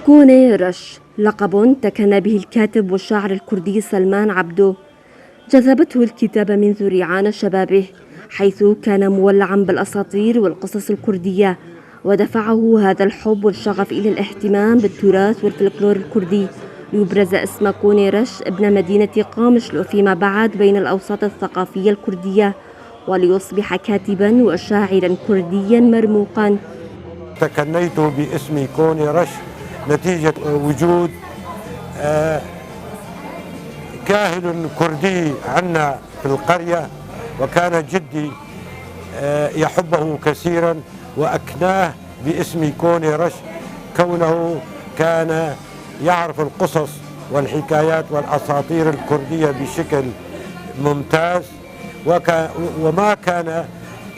كوني رش لقب تكن به الكاتب والشاعر الكردي سلمان عبدو. جذبته الكتابة منذ ريعان شبابه، حيث كان مولعا بالأساطير والقصص الكردية، ودفعه هذا الحب والشغف إلى الاهتمام بالتراث والفلكلور الكردي، ليبرز اسم كوني رش ابن مدينة قامشلو فيما بعد بين الأوساط الثقافية الكردية، وليصبح كاتبا وشاعرا كرديا مرموقا. تكنيت باسم كوني رش نتيجة وجود كاهن كردي عنا في القرية، وكان جدي يحبه كثيرا وأكناه باسم كوني رش، كونه كان يعرف القصص والحكايات والأساطير الكردية بشكل ممتاز، وما كان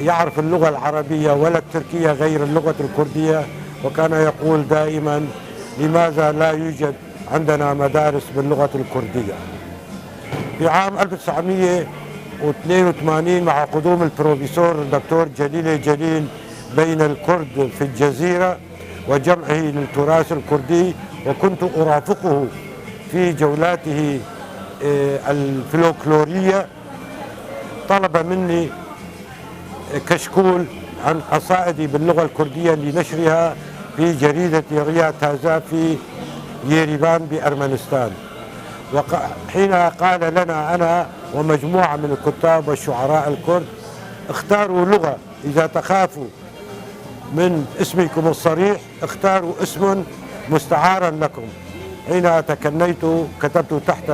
يعرف اللغة العربية ولا التركية غير اللغة الكردية، وكان يقول دائما: لماذا لا يوجد عندنا مدارس باللغة الكردية؟ في عام 1982 مع قدوم البروفيسور الدكتور جليل بين الكرد في الجزيرة وجمعه للتراث الكردي، وكنت أرافقه في جولاته الفلكلورية، طلب مني كشكول عن قصائدي باللغة الكردية لنشرها في جريدة ريا تازا في ييريفان بأرمنستان. وحين قال لنا أنا ومجموعة من الكتاب والشعراء الكرد: اختاروا لغة، إذا تخافوا من اسمكم الصريح اختاروا اسم مستعارا لكم. حين تكنيت كتبت تحت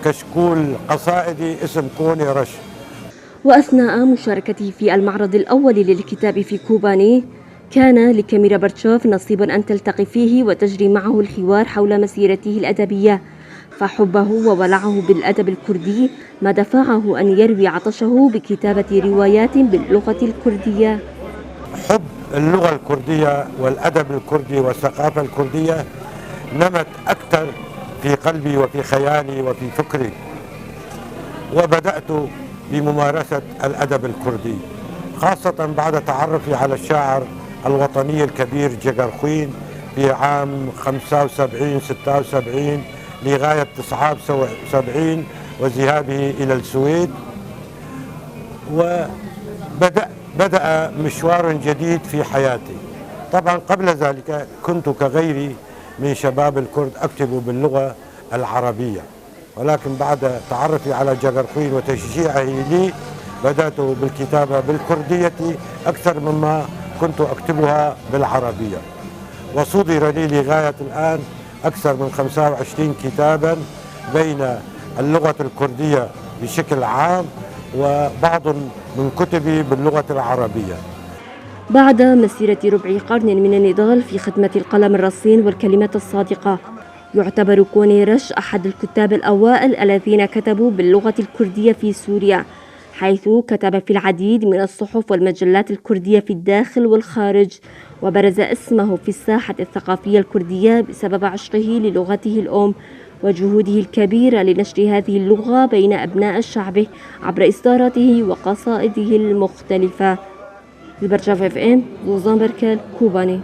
كشكول قصائدي اسم كوني رش. وأثناء مشاركته في المعرض الأول للكتاب في كوباني، كان لكاميرا برتشوف نصيب أن تلتقي فيه وتجري معه الحوار حول مسيرته الأدبية، فحبه وولعه بالأدب الكردي ما دفعه أن يروي عطشه بكتابة روايات باللغة الكردية. حب اللغة الكردية والأدب الكردي والثقافة الكردية نمت أكثر في قلبي وفي خيالي وفي فكري، وبدأت بممارسة الأدب الكردي، خاصة بعد تعرفي على الشاعر الوطني الكبير جيغرخوين في عام 75-76 لغاية 79 وذهابه إلى السويد، وبدأ مشوار جديد في حياتي. طبعا قبل ذلك كنت كغيري من شباب الكرد أكتب باللغة العربية، ولكن بعد تعرفي على جيغرخوين وتشجيعه لي بدأت بالكتابة بالكردية أكثر مما كنت أكتبها بالعربية، وصدر لي لغاية الآن أكثر من 25 كتابا بين اللغة الكردية بشكل عام وبعض من كتبي باللغة العربية. بعد مسيرة ربع قرن من النضال في خدمة القلم الرصين والكلمات الصادقة، يعتبر كوني رش أحد الكتاب الأوائل الذين كتبوا باللغة الكردية في سوريا، حيث كتب في العديد من الصحف والمجلات الكردية في الداخل والخارج، وبرز اسمه في الساحة الثقافية الكردية بسبب عشقه للغته الأم وجهوده الكبيرة لنشر هذه اللغة بين أبناء شعبه عبر إصداراته وقصائده المختلفة. البرجاف FM، زوزان بركال، كوباني.